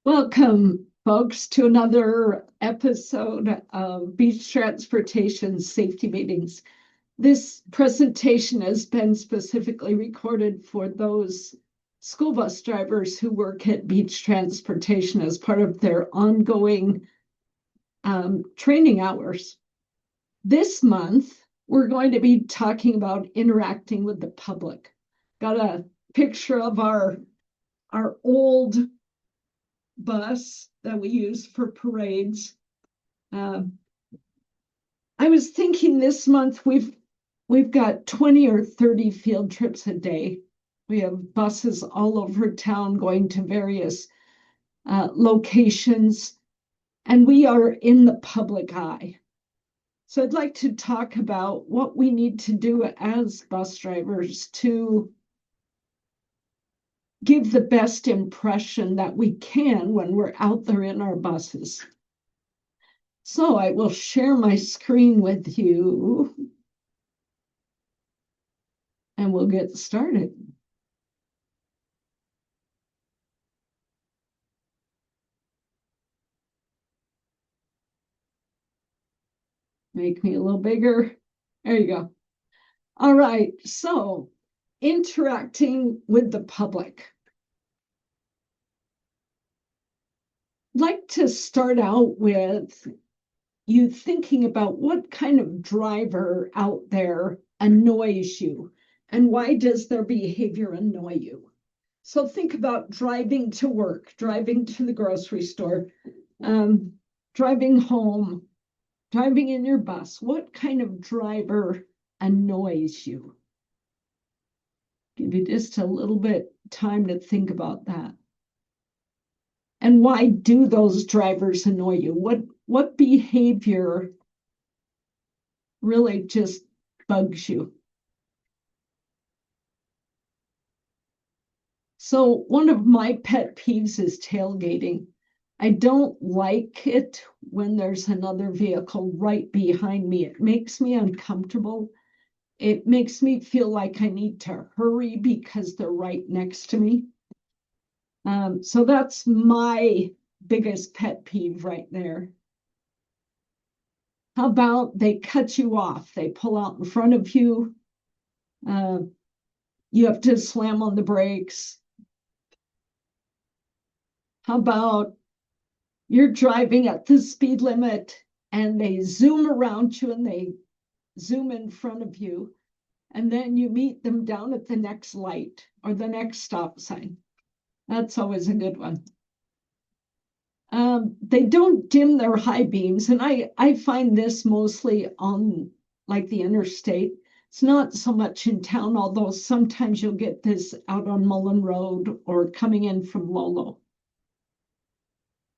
Welcome, folks, to another episode of Beach Transportation Safety Meetings. This presentation has been specifically recorded for those school bus drivers who work at Beach Transportation as part of their ongoing training hours. This month, we're going to be talking about interacting with the public. Got a picture of our old bus that we use for parades. I was thinking this month we've got 20 or 30 field trips a day. We have buses all over town going to various locations, and we are in the public eye. So I'd like to talk about what we need to do as bus drivers to give the best impression that we can when we're out there in our buses. So I will share my screen with you and we'll get started. Make me a little bigger. There you go. All right, so interacting with the public. I'd like to start out with you thinking about what kind of driver out there annoys you and why does their behavior annoy you? So think about driving to work, driving to the grocery store, driving home, driving in your bus. What kind of driver annoys you? Give you just a little bit time to think about that. And why do those drivers annoy you? What behavior really just bugs you? So one of my pet peeves is tailgating. I don't like it when there's another vehicle right behind me. It makes me uncomfortable. It makes me feel like I need to hurry because they're right next to me. So that's my biggest pet peeve right there. How about they cut you off? They pull out in front of you. You have to slam on the brakes. How about you're driving at the speed limit and they zoom around you and they zoom in front of you, and then you meet them down at the next light or the next stop sign. That's always a good one. They don't dim their high beams, and I find this mostly on like the interstate. It's not so much in town, although sometimes you'll get this out on Mullen Road or coming in from Lolo.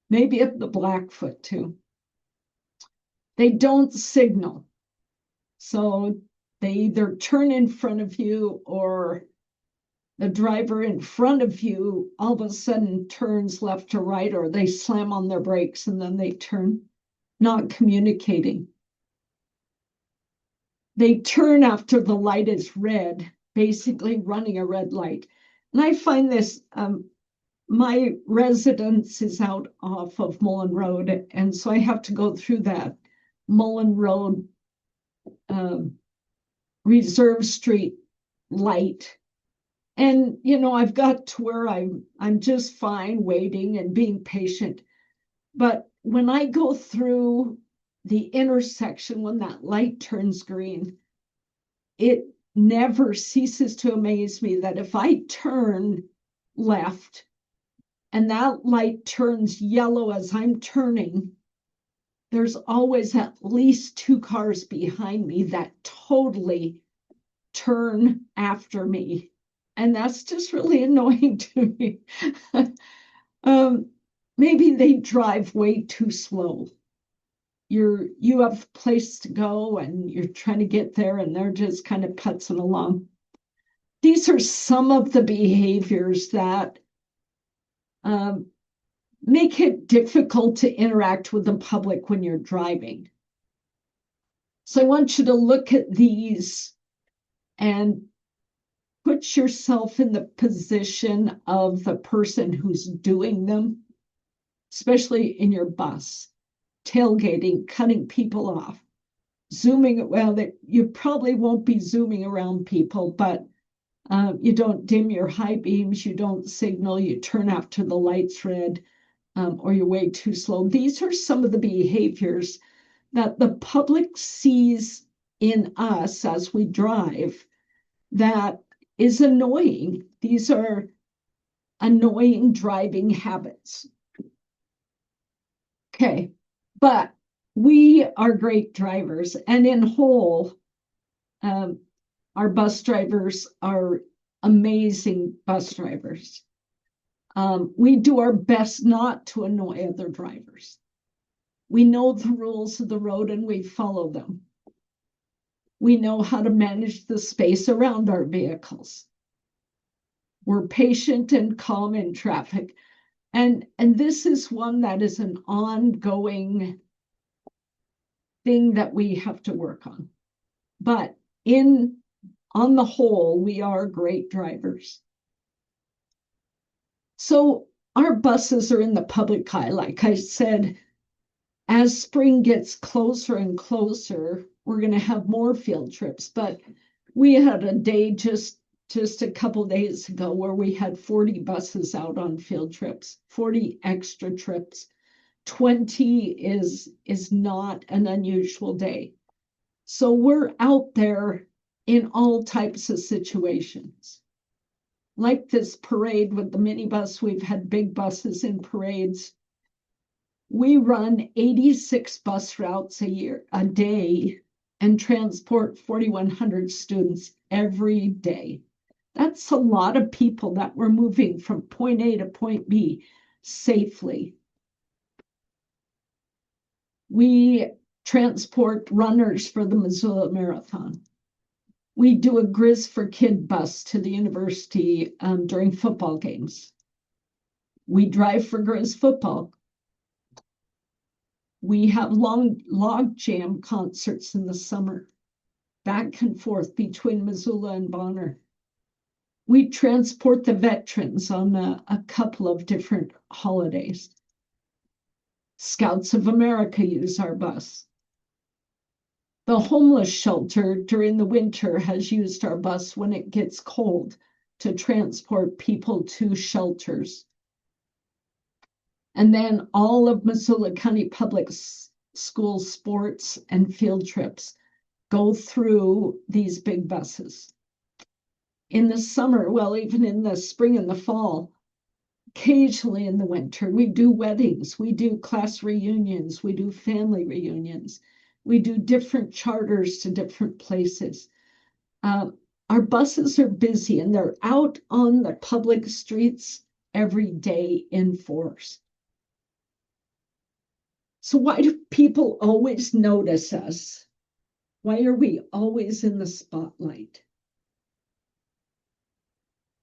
Maybe at the Blackfoot too. They don't signal. So they either turn in front of you or the driver in front of you all of a sudden turns left or right, or they slam on their brakes and then they turn, not communicating. They turn after the light is red, basically running a red light. And I find this, my residence is out off of Mullen Road, and so I have to go through that Mullen Road Reserve Street light. And I've got to where I'm just fine waiting and being patient. But when I go through the intersection, when that light turns green, it never ceases to amaze me that if I turn left and that light turns yellow as I'm turning, there's always at least two cars behind me that totally turn after me. And that's just really annoying to me. Maybe they drive way too slow. You have a place to go and you're trying to get there and they're just kind of putzing along. These are some of the behaviors that make it difficult to interact with the public when you're driving. So I want you to look at these and put yourself in the position of the person who's doing them. especially in your bus, tailgating, cutting people off, zooming. Well, you probably won't be zooming around people, but you don't dim your high beams, you don't signal, you turn after the light's red, or you're way too slow. These are some of the behaviors that the public sees in us as we drive that is annoying. These are annoying driving habits. Okay, but we are great drivers, and in whole, our bus drivers are amazing bus drivers. We do our best not to annoy other drivers. We know the rules of the road and we follow them. We know how to manage the space around our vehicles. We're patient and calm in traffic. And this is one that is an ongoing thing that we have to work on. But on the whole, we are great drivers. So our buses are in the public eye. Like I said, as spring gets closer and closer, we're going to have more field trips. But we had a day just a couple days ago where we had 40 buses out on field trips, 40 extra trips. 20 is not an unusual day. So we're out there in all types of situations. Like this parade with the minibus, we've had big buses in parades. We run 86 bus routes a day and transport 4,100 students every day. That's a lot of people that we're moving from point A to point B safely. We transport runners for the Missoula Marathon. We do a Grizz for Kid bus to the university during football games. We drive for Grizz football. We have long log jam concerts in the summer, back and forth between Missoula and Bonner. We transport the veterans on a couple of different holidays. Scouts of America use our bus. The homeless shelter during the winter has used our bus when it gets cold to transport people to shelters. And then all of Missoula County Public School sports and field trips go through these big buses. In the summer, well, even in the spring and the fall, occasionally in the winter, we do weddings, we do class reunions, we do family reunions, we do different charters to different places. Our buses are busy and they're out on the public streets every day in force. So why do people always notice us? Why are we always in the spotlight?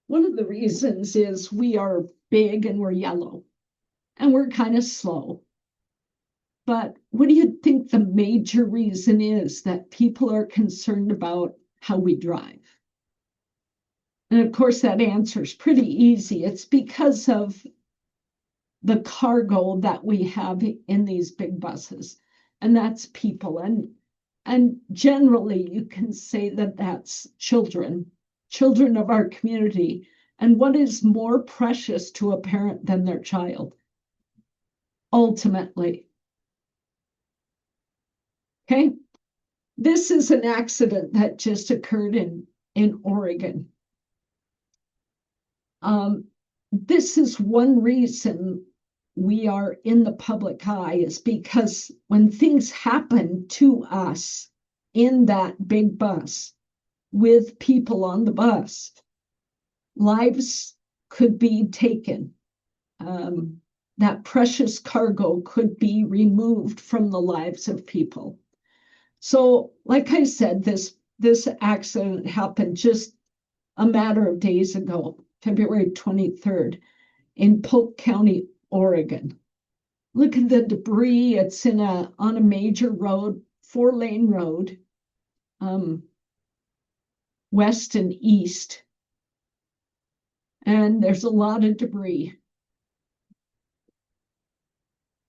One of the reasons is we are big and we're yellow and we're kind of slow. But what do you think the major reason is that people are concerned about how we drive? And of course, that answer is pretty easy. It's because of the cargo that we have in these big buses, and that's people. And generally, you can say that that's children of our community. And what is more precious to a parent than their child? Ultimately. Okay. This is an accident that just occurred in Oregon. This is one reason we are in the public eye, is because when things happen to us in that big bus with people on the bus, lives could be taken. That precious cargo could be removed from the lives of people. So, like I said, this accident happened just a matter of days ago, February 23rd, in Polk County, Oregon. Look at the debris. It's on a major road, 4-lane road, west and east. And there's a lot of debris.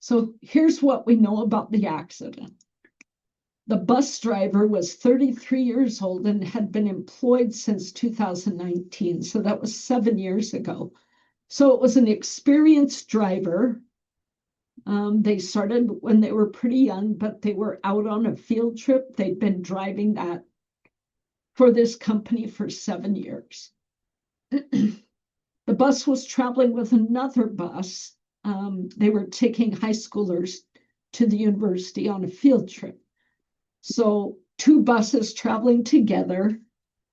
So here's what we know about the accident. The bus driver was 33 years old and had been employed since 2019. So that was 7 years ago. So it was an experienced driver. They started when they were pretty young, but they were out on a field trip. They'd been driving that for this company for 7 years. The bus was traveling with another bus. They were taking high schoolers to the university on a field trip. So 2 buses traveling together,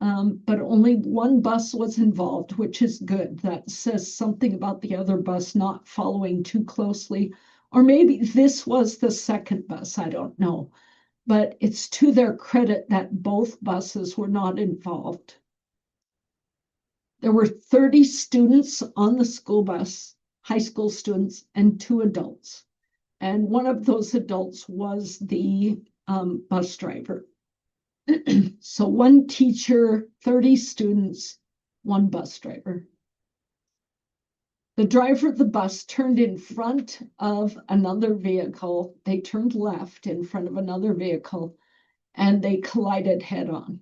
but only one bus was involved, which is good. That says something about the other bus not following too closely. Or maybe this was the second bus, I don't know. But it's to their credit that both buses were not involved. There were 30 students on the school bus, high school students, and 2 adults. And one of those adults was the bus driver. So 1 teacher, 30 students, 1 bus driver. The driver of the bus turned in front of another vehicle. They turned left in front of another vehicle, and they collided head on.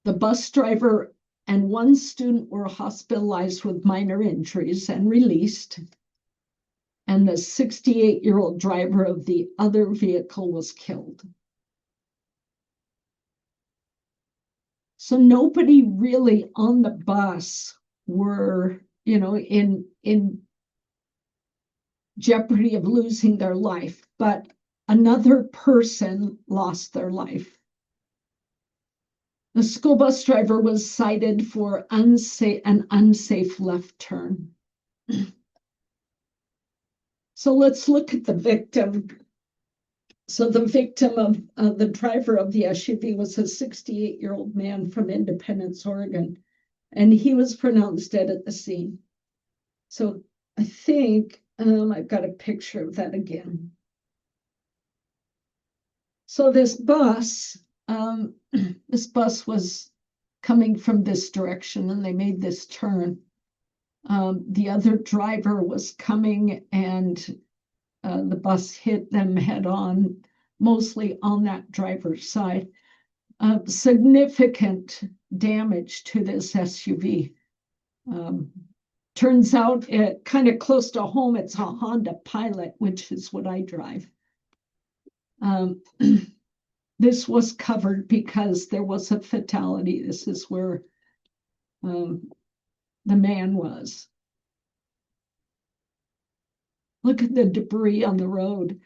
The bus driver and 1 student were hospitalized with minor injuries and released. And the 68-year-old driver of the other vehicle was killed. So nobody really on the bus were, in jeopardy of losing their life, but another person lost their life. The school bus driver was cited for an unsafe left turn. So let's look at the victim. So the victim of the driver of the SUV was a 68-year-old man from Independence, Oregon, and he was pronounced dead at the scene. So I think I've got a picture of that again. So this bus was coming from this direction, and they made this turn. The other driver was coming, and the bus hit them head on, mostly on that driver's side. Significant damage to this SUV. Turns out, kind of close to home, it's a Honda Pilot, which is what I drive. This was covered because there was a fatality. This is where the man was. Look at the debris on the road.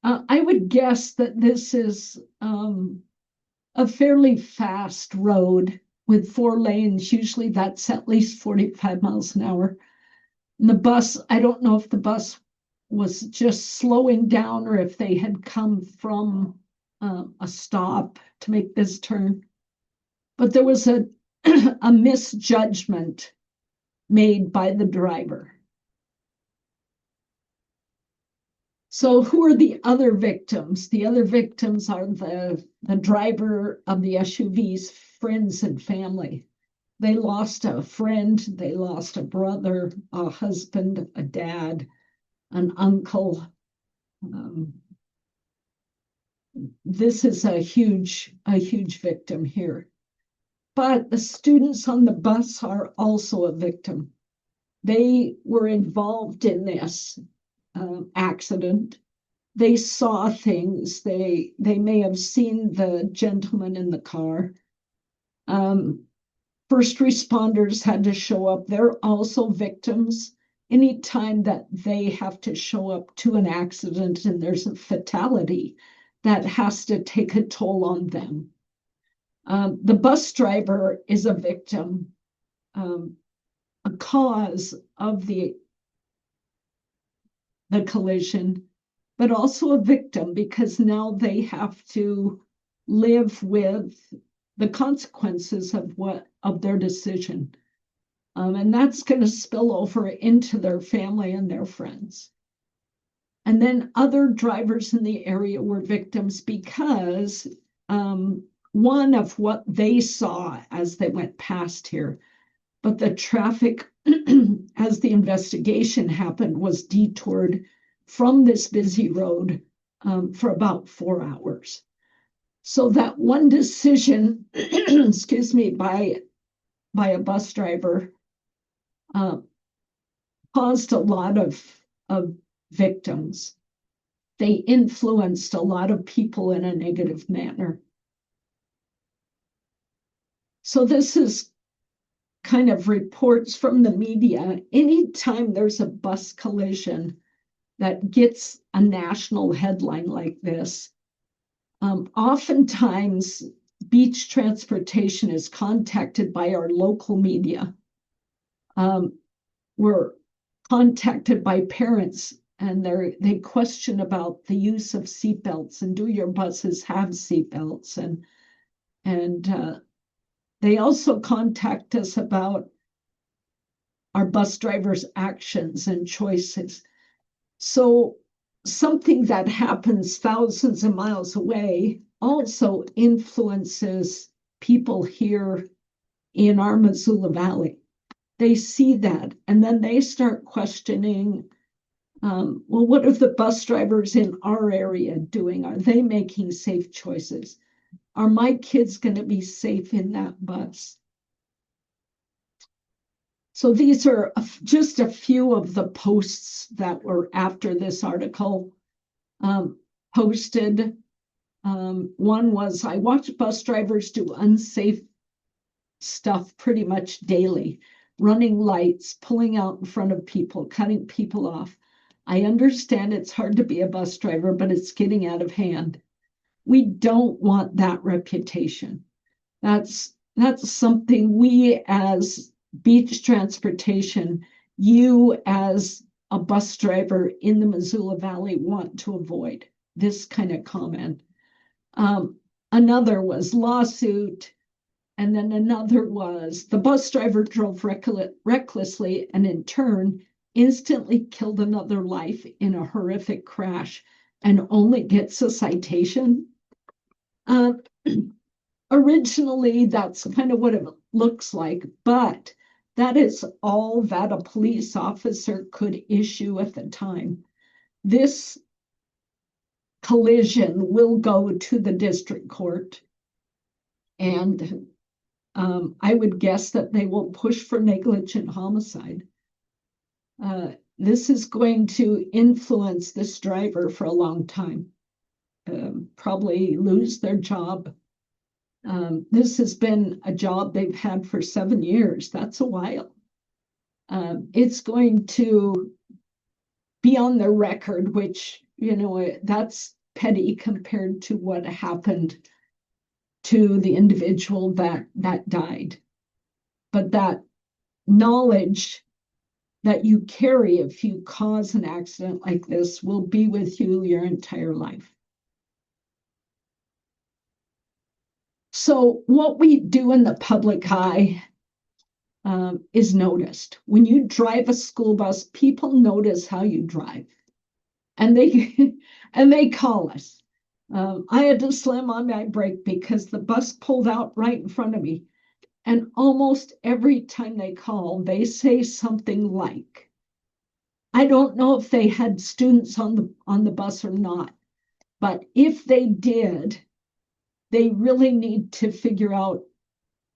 I would guess that this is a fairly fast road with 4 lanes. Usually that's at least 45 miles an hour. And the bus, I don't know if the bus was just slowing down or if they had come from a stop to make this turn. But there was a misjudgment made by the driver. So who are the other victims? The other victims are the driver of the SUV's friends and family. They lost a friend, they lost a brother, a husband, a dad, an uncle. This is a huge victim here. But the students on the bus are also a victim. They were involved in this accident. They saw things. They may have seen the gentleman in the car. First responders had to show up. They're also victims. Anytime that they have to show up to an accident and there's a fatality, that has to take a toll on them. The bus driver is a victim, a cause of the collision, but also a victim because now they have to live with the consequences of their decision. And that's going to spill over into their family and their friends. And then other drivers in the area were victims because one of what they saw as they went past here, but the traffic as the investigation happened, was detoured from this busy road for about 4 hours. So that one decision, excuse me, by a bus driver caused a lot of victims. They influenced a lot of people in a negative manner. So this is kind of reports from the media. Anytime there's a bus collision that gets a national headline like this, oftentimes beach transportation is contacted by our local media. We're contacted by parents, and they question about the use of seatbelts, and do your buses have seatbelts, and they also contact us about our bus drivers' actions and choices. So something that happens thousands of miles away also influences people here in our Missoula Valley. They see that, and then they start questioning, well, what are the bus drivers in our area doing? Are they making safe choices? Are my kids going to be safe in that bus? So these are just a few of the posts that were after this article posted. One was, I watch bus drivers do unsafe stuff pretty much daily, running lights, pulling out in front of people, cutting people off. I understand it's hard to be a bus driver, but it's getting out of hand. We don't want that reputation. That's something we as beach transportation, you as a bus driver in the Missoula Valley want to avoid this kind of comment. Another was lawsuit. And then another was the bus driver drove recklessly and in turn instantly killed another life in a horrific crash and only gets a citation. Originally, that's kind of what it looks like, but that is all that a police officer could issue at the time. This collision will go to the district court, and I would guess that they will push for negligent homicide. This is going to influence this driver for a long time, probably lose their job. This has been a job they've had for 7 years. That's a while. It's going to be on their record, which, that's petty compared to what happened to the individual that died. But that knowledge that you carry if you cause an accident like this will be with you your entire life. So what we do in the public eye is noticed. When you drive a school bus, people notice how you drive, and they call us. I had to slam on my brake because the bus pulled out right in front of me. And almost every time they call, they say something like, I don't know if they had students on the bus or not, but if they did, they really need to figure out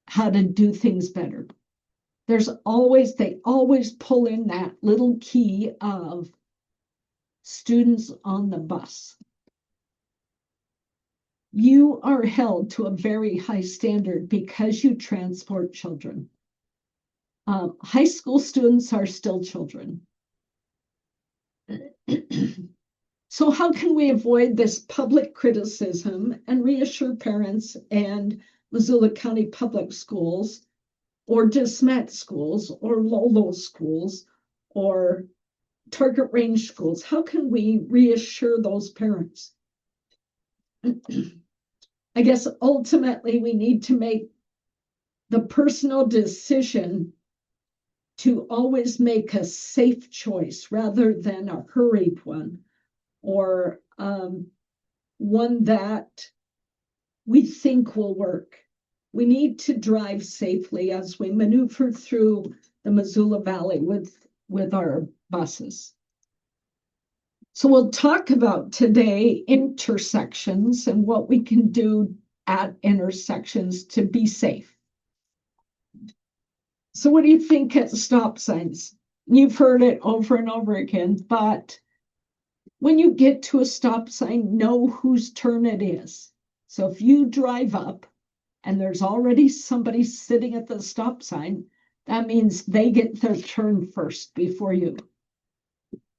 how to do things better. They always pull in that little key of students on the bus. You are held to a very high standard because you transport children. High school students are still children. So how can we avoid this public criticism and reassure parents and Missoula County Public Schools or DeSmet schools or Lolo schools or Target Range schools? How can we reassure those parents? I guess ultimately we need to make the personal decision to always make a safe choice rather than a hurried one, or one that we think will work. We need to drive safely as we maneuver through the Missoula Valley with with our buses. So we'll talk about today intersections and what we can do at intersections to be safe. So what do you think at stop signs? You've heard it over and over again, but when you get to a stop sign, know whose turn it is. So if you drive up and there's already somebody sitting at the stop sign, that means they get their turn first before you.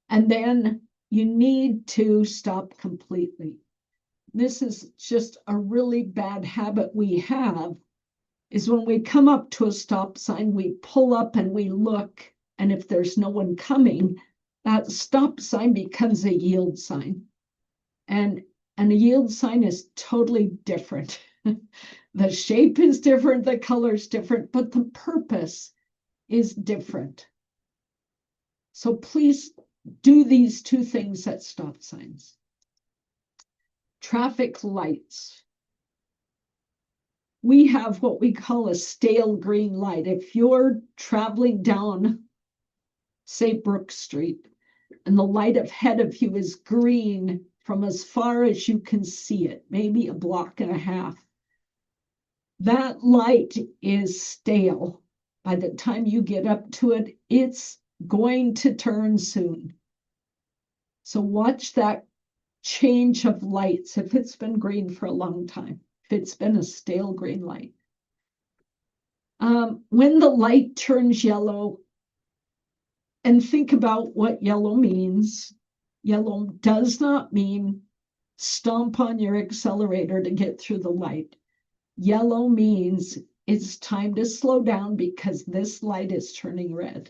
And then you need to stop completely. This is just a really bad habit we have, is when we come up to a stop sign, we pull up and we look, and if there's no one coming, that stop sign becomes a yield sign. And a yield sign is totally different. The shape is different, the color is different, but the purpose is different. So please do these two things at stop signs. Traffic lights. We have what we call a stale green light. If you're traveling down, say, Brook Street, and the light ahead of you is green from as far as you can see it, maybe a block and a half, that light is stale. By the time you get up to it, it's going to turn soon. So watch that change of lights if it's been green for a long time, if it's been a stale green light. When the light turns yellow, and think about what yellow means. Yellow does not mean stomp on your accelerator to get through the light. Yellow means it's time to slow down because this light is turning red.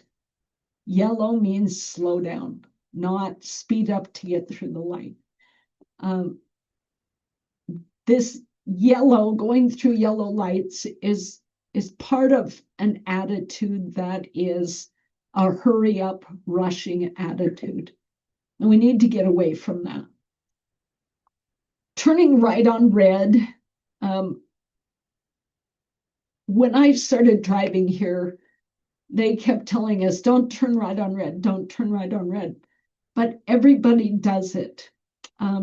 Yellow means slow down, not speed up to get through the light. This yellow, going through yellow lights is part of an attitude that is a hurry up, rushing attitude. And we need to get away from that. Turning right on red. When I started driving here, they kept telling us, don't turn right on red, don't turn right on red. But everybody does it.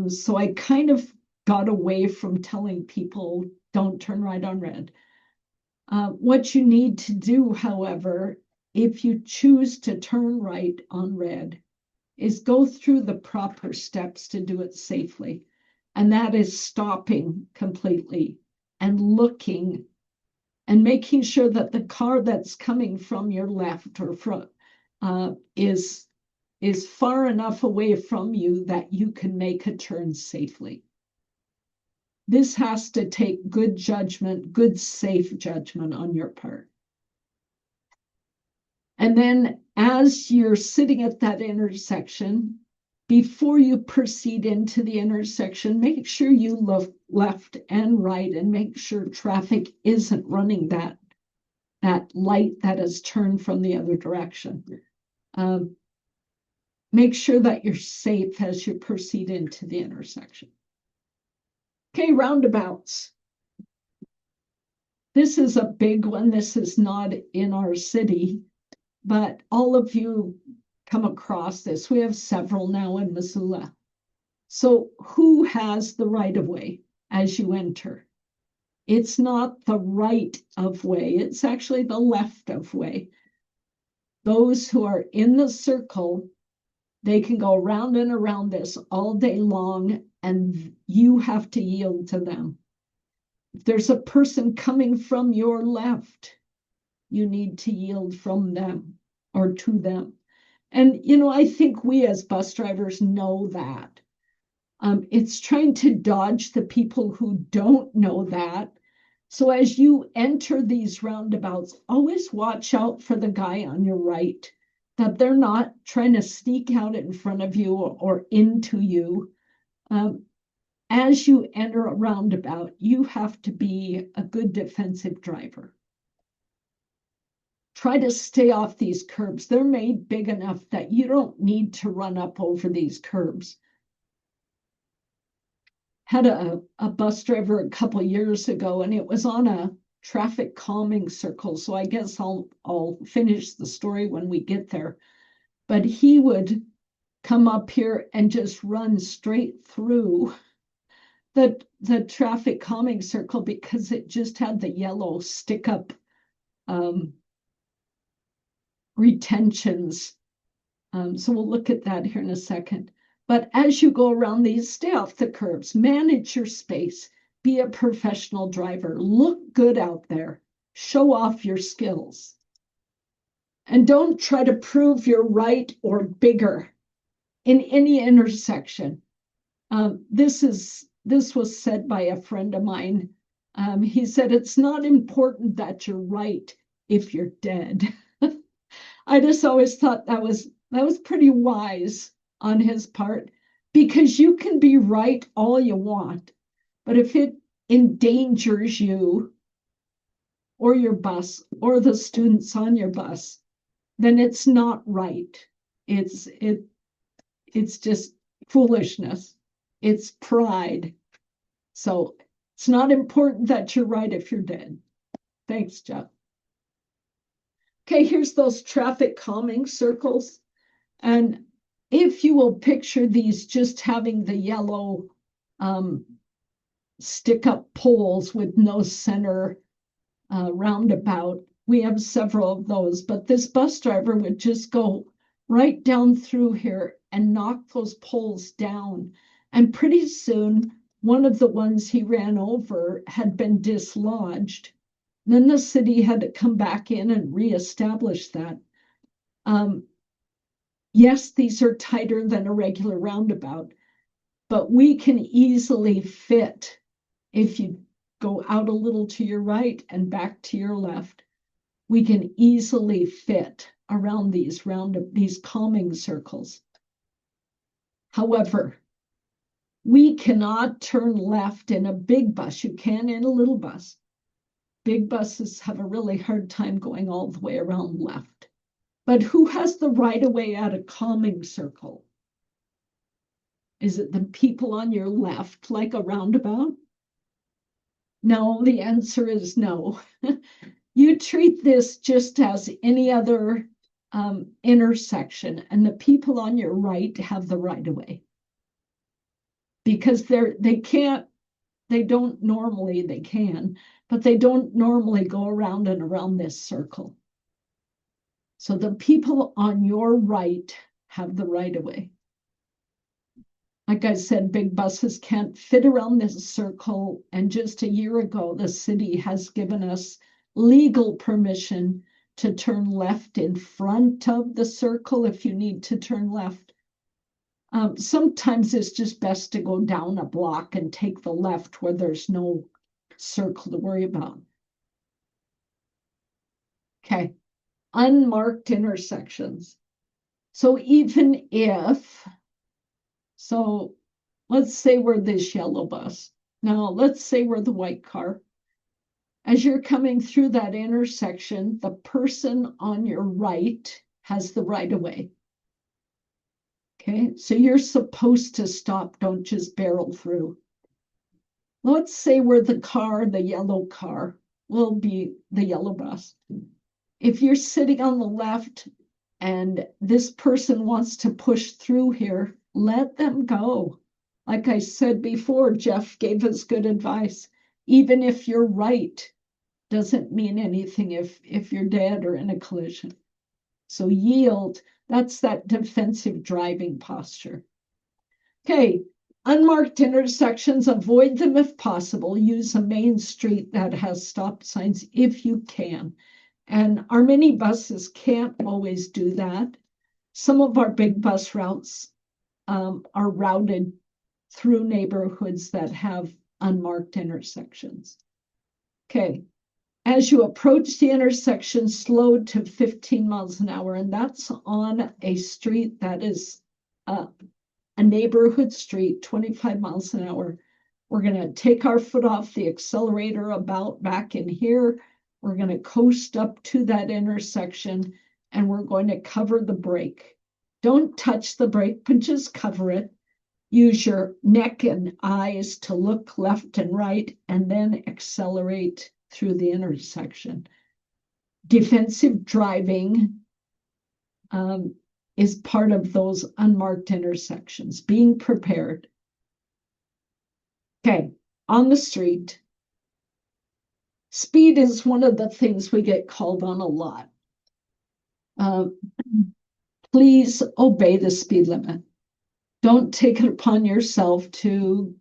So I kind of got away from telling people, don't turn right on red. What you need to do, however, if you choose to turn right on red, is go through the proper steps to do it safely. And that is stopping completely and looking and making sure that the car that's coming from your left or from is far enough away from you that you can make a turn safely. This has to take good judgment, good, safe judgment on your part. And then as you're sitting at that intersection, before you proceed into the intersection, make sure you look left and right and make sure traffic isn't running that light that has turned from the other direction. Make sure that you're safe as you proceed into the intersection. Okay, roundabouts. This is a big one. This is not in our city, but all of you come across this. We have several now in Missoula. So who has the right of way as you enter? It's not the right of way. It's actually the left of way. Those who are in the circle, they can go around and around this all day long, and you have to yield to them. If there's a person coming from your left, you need to yield from them or to them. And, I think we as bus drivers know that. It's trying to dodge the people who don't know that. So as you enter these roundabouts, always watch out for the guy on your right, that they're not trying to sneak out in front of you or into you. As you enter a roundabout, you have to be a good defensive driver. Try to stay off these curbs. They're made big enough that you don't need to run up over these curbs. Had a bus driver a couple years ago, and it was on a traffic calming circle. So I guess I'll finish the story when we get there. but he would come up here and just run straight through the traffic calming circle because it just had the yellow stick up retentions. So we'll look at that here in a second. But as you go around these, stay off the curbs, manage your space, be a professional driver, look good out there, show off your skills. And don't try to prove you're right or bigger in any intersection. This was said by a friend of mine. He said, it's not important that you're right if you're dead. I just always thought that was pretty wise on his part, because you can be right all you want, but if it endangers you or your bus or the students on your bus, then it's not right. It's just foolishness. It's pride. So it's not important that you're right if you're dead. Thanks, Jeff. Okay, here's those traffic calming circles. And if you will picture these just having the yellow stick-up poles with no center roundabout, we have several of those, but this bus driver would just go right down through here and knock those poles down. And pretty soon, one of the ones he ran over had been dislodged. Then the city had to come back in and reestablish that. Yes, these are tighter than a regular roundabout, but we can easily fit, if you go out a little to your right and back to your left, we can easily fit around these calming circles. However, we cannot turn left in a big bus. You can in a little bus. Big buses have a really hard time going all the way around left. But who has the right of way at a calming circle? Is it the people on your left, like a roundabout? No, the answer is no. You treat this just as any other intersection, and the people on your right have the right of way. Because they can, but they don't normally go around and around this circle. So the people on your right have the right of way. Like I said, big buses can't fit around this circle. And just a year ago, the city has given us legal permission to turn left in front of the circle if you need to turn left. Sometimes it's just best to go down a block and take the left where there's no circle to worry about. Okay, unmarked intersections. So even if, so let's say we're this yellow bus. Now let's say we're the white car. As you're coming through that intersection, the person on your right has the right of way. Okay, so you're supposed to stop, don't just barrel through. Let's say we're the car, the yellow car, will be the yellow bus. If you're sitting on the left and this person wants to push through here, let them go. Like I said before, Jeff gave us good advice. Even if you're right, doesn't mean anything if you're dead or in a collision. So yield, that's that defensive driving posture. Okay, unmarked intersections, avoid them if possible. Use a main street that has stop signs if you can. And our mini buses can't always do that. Some of our big bus routes are routed through neighborhoods that have unmarked intersections. Okay, as you approach the intersection, slow to 15 miles an hour, and that's on a street that is a neighborhood street, 25 miles an hour. We're going to take our foot off the accelerator about back in here. We're going to coast up to that intersection, and we're going to cover the brake. Don't touch the brake, but just cover it. Use your neck and eyes to look left and right, and then accelerate through the intersection. Defensive driving is part of those unmarked intersections, being prepared. Okay, on the street, speed is one of the things we get called on a lot. Please obey the speed limit. Don't take it upon yourself to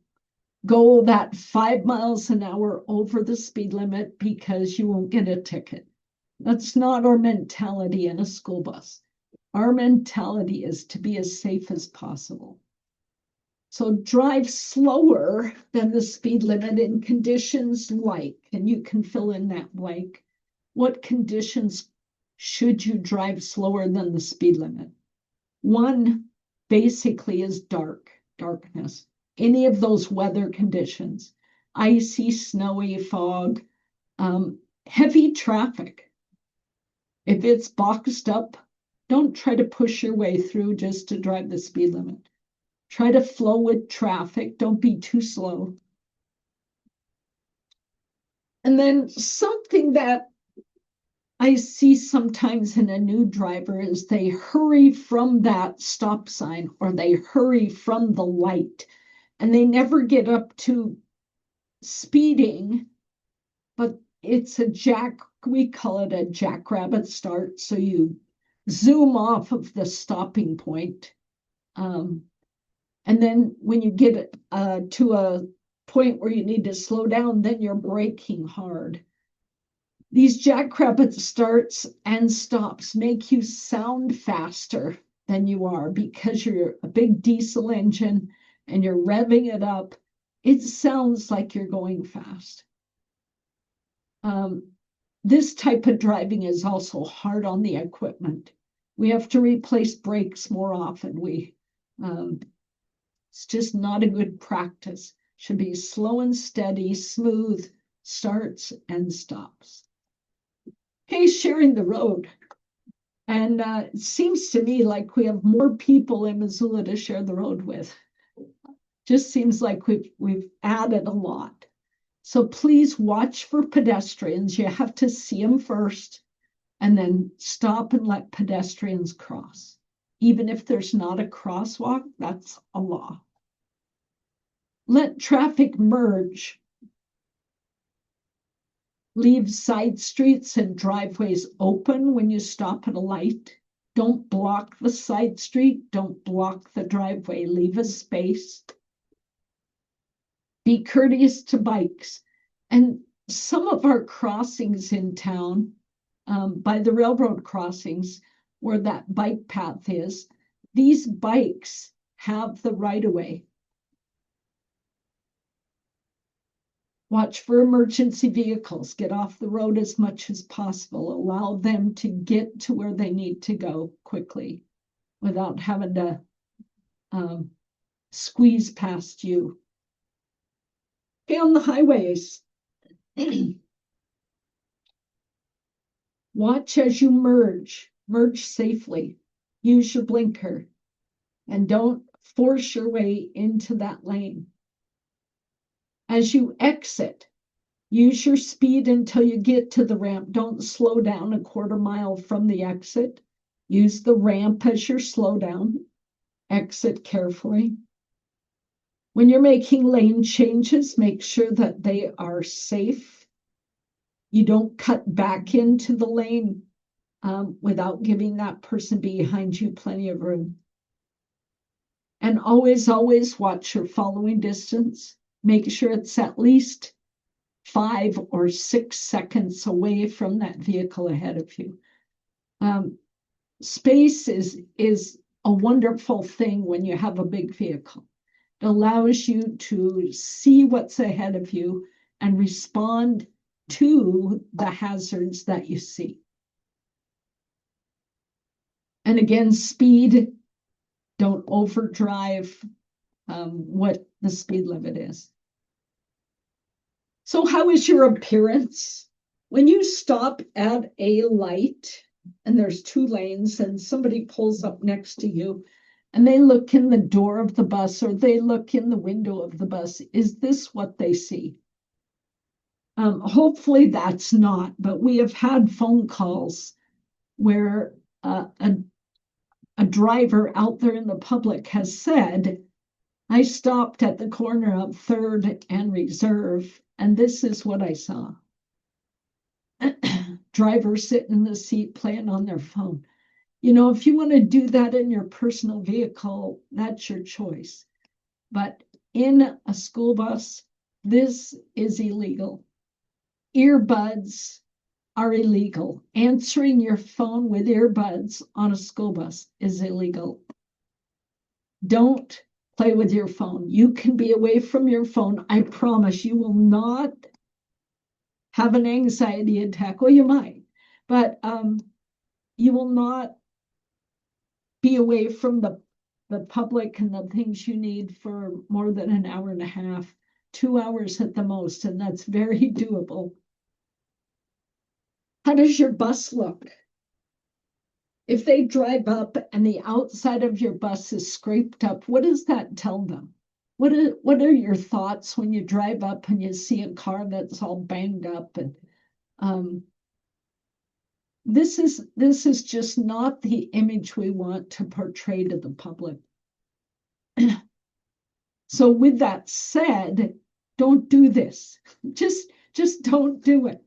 go that 5 miles an hour over the speed limit because you won't get a ticket. That's not our mentality in a school bus. Our mentality is to be as safe as possible. So drive slower than the speed limit in conditions like, and you can fill in that blank, what conditions should you drive slower than the speed limit? One basically is darkness. Any of those weather conditions, icy, snowy, fog, heavy traffic. If it's boxed up, don't try to push your way through just to drive the speed limit. Try to flow with traffic. Don't be too slow. And then something that I see sometimes in a new driver is they hurry from that stop sign or they hurry from the light and they never get up to speeding, but it's we call it a jackrabbit start. So you zoom off of the stopping point. And then when you get to a point where you need to slow down, then you're braking hard. These jackrabbit starts and stops make you sound faster than you are because you're a big diesel engine and you're revving it up. It sounds like you're going fast. This type of driving is also hard on the equipment. We have to replace brakes more often. It's just not a good practice. Should be slow and steady, smooth starts and stops. Okay, sharing the road. And it seems to me like we have more people in Missoula to share the road with. Just seems like we've added a lot. So please watch for pedestrians. You have to see them first and then stop and let pedestrians cross. Even if there's not a crosswalk, that's a law. Let traffic merge. Leave side streets and driveways open when you stop at a light. Don't block the side street. Don't block the driveway. Leave a space. Be courteous to bikes. And some of our crossings in town, by the railroad crossings, where that bike path is, these bikes have the right-of-way. Watch for emergency vehicles. Get off the road as much as possible. Allow them to get to where they need to go quickly without having to squeeze past you. Okay, on the highways, watch as you merge safely. Use your blinker and don't force your way into that lane. As you exit, use your speed until you get to the ramp. Don't slow down a quarter mile from the exit. Use the ramp as your slowdown. Exit carefully. When you're making lane changes, make sure that they are safe. You don't cut back into the lane without giving that person behind you plenty of room. And always, always watch your following distance. Make sure it's at least 5 or 6 seconds away from that vehicle ahead of you. Space is a wonderful thing when you have a big vehicle. It allows you to see what's ahead of you and respond to the hazards that you see. And again, speed, don't overdrive what the speed limit is. So how is your appearance? When you stop at a light and there's 2 lanes and somebody pulls up next to you and they look in the door of the bus or they look in the window of the bus, is this what they see? Hopefully that's not, but we have had phone calls where a a driver out there in the public has said, I stopped at the corner of 3rd and Reserve, and this is what I saw. Drivers sitting in the seat playing on their phone. If you want to do that in your personal vehicle, that's your choice. But in a school bus, this is illegal. Earbuds are illegal. Answering your phone with earbuds on a school bus is illegal. Don't play with your phone. You can be away from your phone. I promise you will not have an anxiety attack. Well, you might, but you will not be away from the public and the things you need for more than an hour and a half, 2 hours at the most, and that's very doable. How does your bus look? If they drive up and the outside of your bus is scraped up, what does that tell them? What are your thoughts when you drive up and you see a car that's all banged up? And this is just not the image we want to portray to the public. So with that said, don't do this. Just don't do it.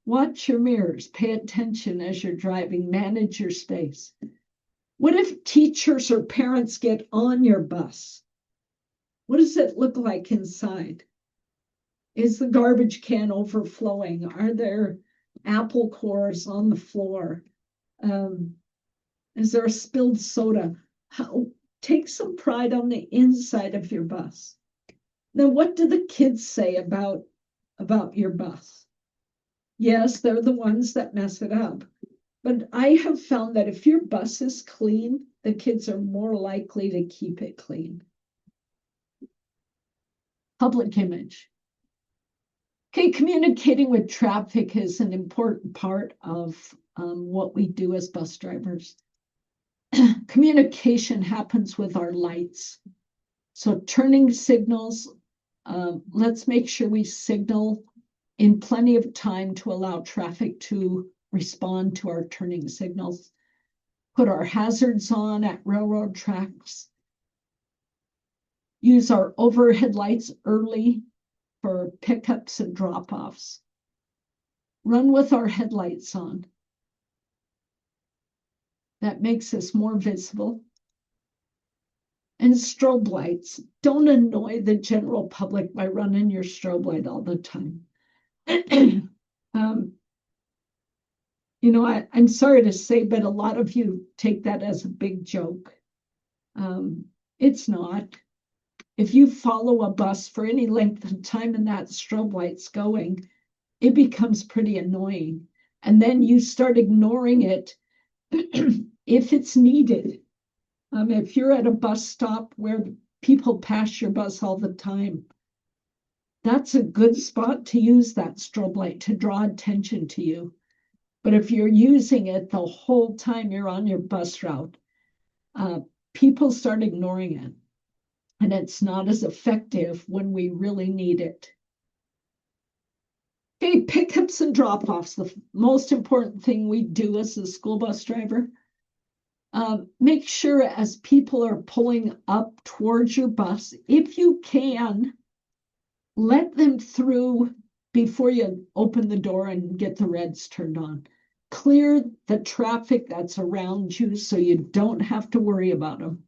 Watch your mirrors, pay attention as you're driving, manage your space. What if teachers or parents get on your bus? What does it look like inside? Is the garbage can overflowing? Are there apple cores on the floor? Is there a spilled soda? Take some pride on the inside of your bus. Now, what do the kids say about your bus? Yes, they're the ones that mess it up. But I have found that if your bus is clean, the kids are more likely to keep it clean. Public image. Okay, communicating with traffic is an important part of what we do as bus drivers. Communication happens with our lights. So turning signals, let's make sure we signal in plenty of time to allow traffic to respond to our turning signals. Put our hazards on at railroad tracks. Use our overhead lights early for pickups and drop-offs. Run with our headlights on. That makes us more visible. And strobe lights. Don't annoy the general public by running your strobe light all the time. I'm sorry to say, but a lot of you take that as a big joke. It's not. If you follow a bus for any length of time and that strobe light's going, it becomes pretty annoying. And then you start ignoring it if it's needed. If you're at a bus stop where people pass your bus all the time, that's a good spot to use that strobe light to draw attention to you. But if you're using it the whole time you're on your bus route, people start ignoring it. And it's not as effective when we really need it. Okay, pickups and drop-offs, the most important thing we do as a school bus driver. Make sure as people are pulling up towards your bus, if you can, let them through before you open the door and get the reds turned on. Clear the traffic that's around you so you don't have to worry about them.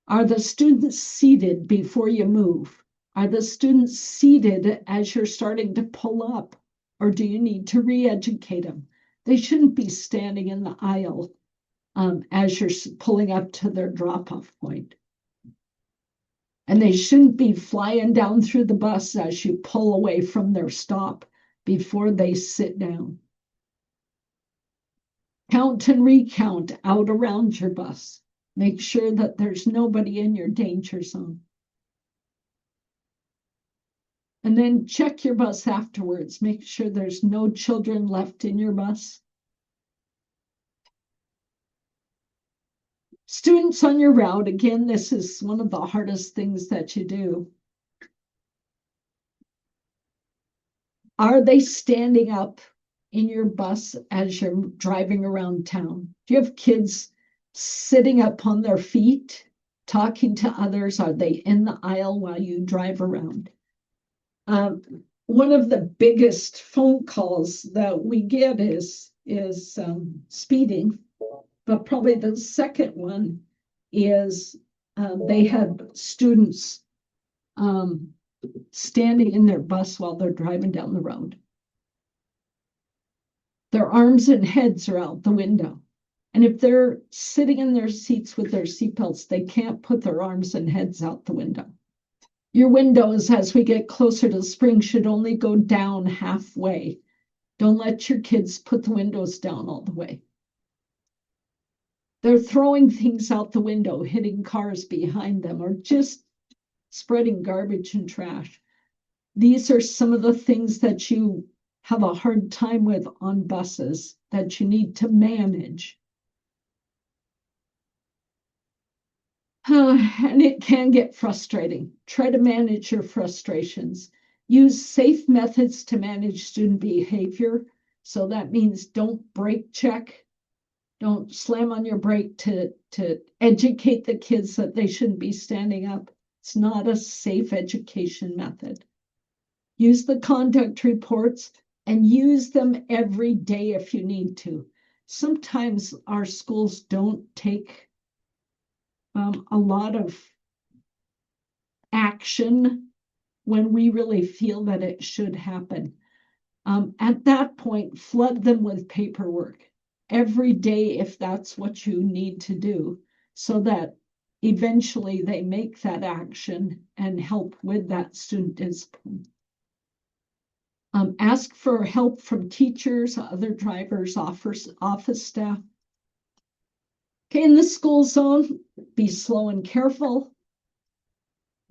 Are the students seated before you move? Are the students seated as you're starting to pull up? Or do you need to re-educate them? They shouldn't be standing in the aisle as you're pulling up to their drop-off point. And they shouldn't be flying down through the bus as you pull away from their stop before they sit down. Count and recount out around your bus. Make sure that there's nobody in your danger zone. And then check your bus afterwards. Make sure there's no children left in your bus. Students on your route, again, this is one of the hardest things that you do. Are they standing up in your bus as you're driving around town? Do you have kids sitting up on their feet, talking to others? Are they in the aisle while you drive around? One of the biggest phone calls that we get is speeding, but probably the second one is they had students standing in their bus while they're driving down the road. Their arms and heads are out the window. And if they're sitting in their seats with their seatbelts, they can't put their arms and heads out the window. Your windows, as we get closer to spring, should only go down halfway. Don't let your kids put the windows down all the way. They're throwing things out the window, hitting cars behind them, or just spreading garbage and trash. These are some of the things that you have a hard time with on buses that you need to manage. And it can get frustrating. Try to manage your frustrations. Use safe methods to manage student behavior. So that means don't brake check. Don't slam on your brake to educate the kids that they shouldn't be standing up. It's not a safe education method. Use the conduct reports and use them every day if you need to. Sometimes our schools don't take a lot of action when we really feel that it should happen. At that point, flood them with paperwork every day if that's what you need to do, so that eventually they make that action and help with that student discipline. Ask for help from teachers, other drivers, office staff. Okay, in the school zone, be slow and careful.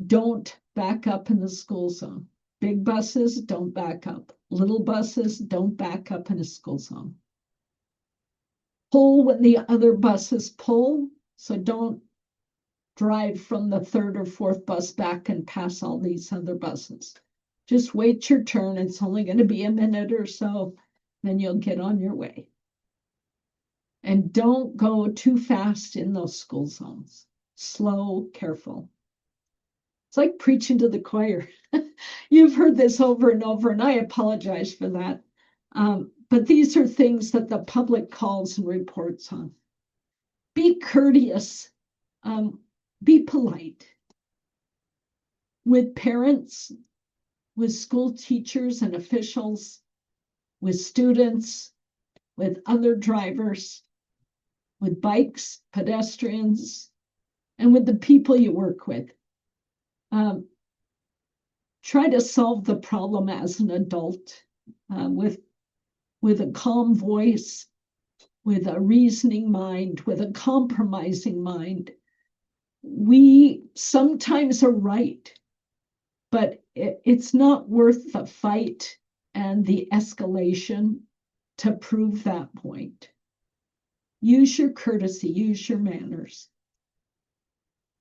Don't back up in the school zone. Big buses, don't back up. Little buses, don't back up in a school zone. Pull when the other buses pull, so don't drive from the third or fourth bus back and pass all these other buses. Just wait your turn. It's only going to be a minute or so, then you'll get on your way. And don't go too fast in those school zones. Slow, careful. It's like preaching to the choir. You've heard this over and over, and I apologize for that. But these are things that the public calls and reports on. Be courteous. Be polite. With parents, with school teachers and officials, with students, with other drivers, with bikes, pedestrians, and with the people you work with. Try to solve the problem as an adult with a calm voice, with a reasoning mind, with a compromising mind. We sometimes are right, but it's not worth the fight and the escalation to prove that point. Use your courtesy, use your manners.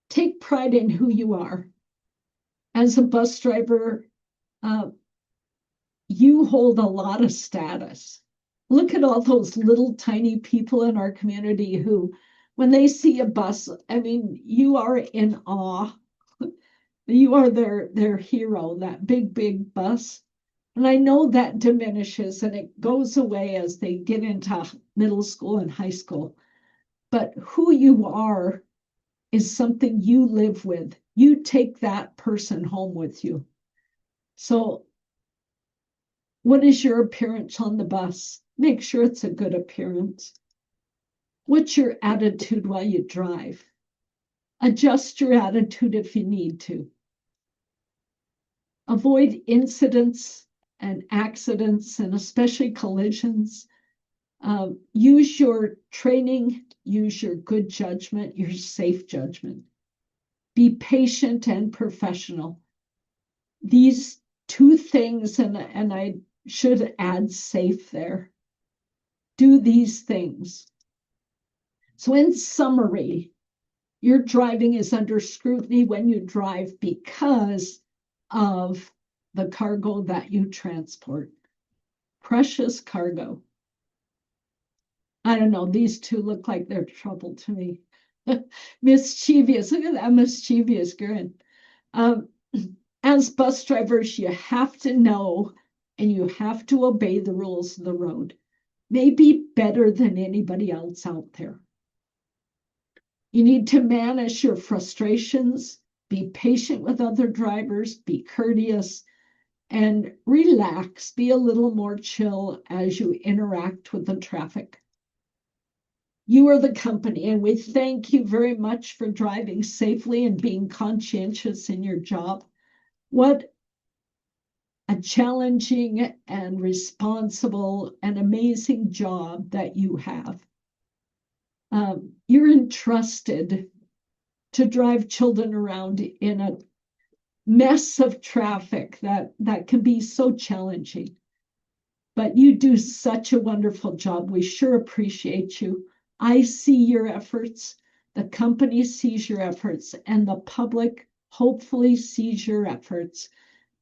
Take pride in who you are. As a bus driver, you hold a lot of status. Look at all those little tiny people in our community who, when they see a bus, I mean, you are in awe. You are their hero, that big bus. And I know that diminishes and it goes away as they get into middle school and high school. But who you are is something you live with. You take that person home with you. So what is your appearance on the bus? Make sure it's a good appearance. What's your attitude while you drive? Adjust your attitude if you need to. Avoid incidents and accidents, and especially collisions. Use your training, use your good judgment, your safe judgment. Be patient and professional. These two things, and I should add safe there. Do these things. So in summary, your driving is under scrutiny when you drive because of the cargo that you transport. precious cargo. I don't know, these two look like they're trouble to me. Mischievous, look at that mischievous grin. Um, as bus drivers, you have to know and you have to obey the rules of the road, maybe better than anybody else out there. You need to manage your frustrations, be patient with other drivers, be courteous, and relax, be a little more chill as you interact with the traffic. You are the company, and we thank you very much for driving safely and being conscientious in your job. What a challenging and responsible and amazing job that you have. You're entrusted to drive children around in a mess of traffic that can be so challenging. But you do such a wonderful job. We sure appreciate you. I see your efforts, the company sees your efforts, and the public hopefully sees your efforts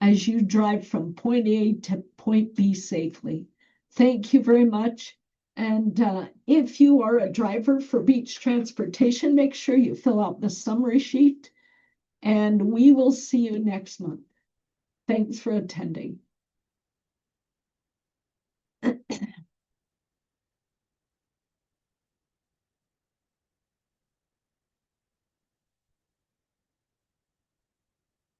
as you drive from point A to point B safely. Thank you very much. And if you are a driver for beach transportation, make sure you fill out the summary sheet, and we will see you next month. Thanks for attending.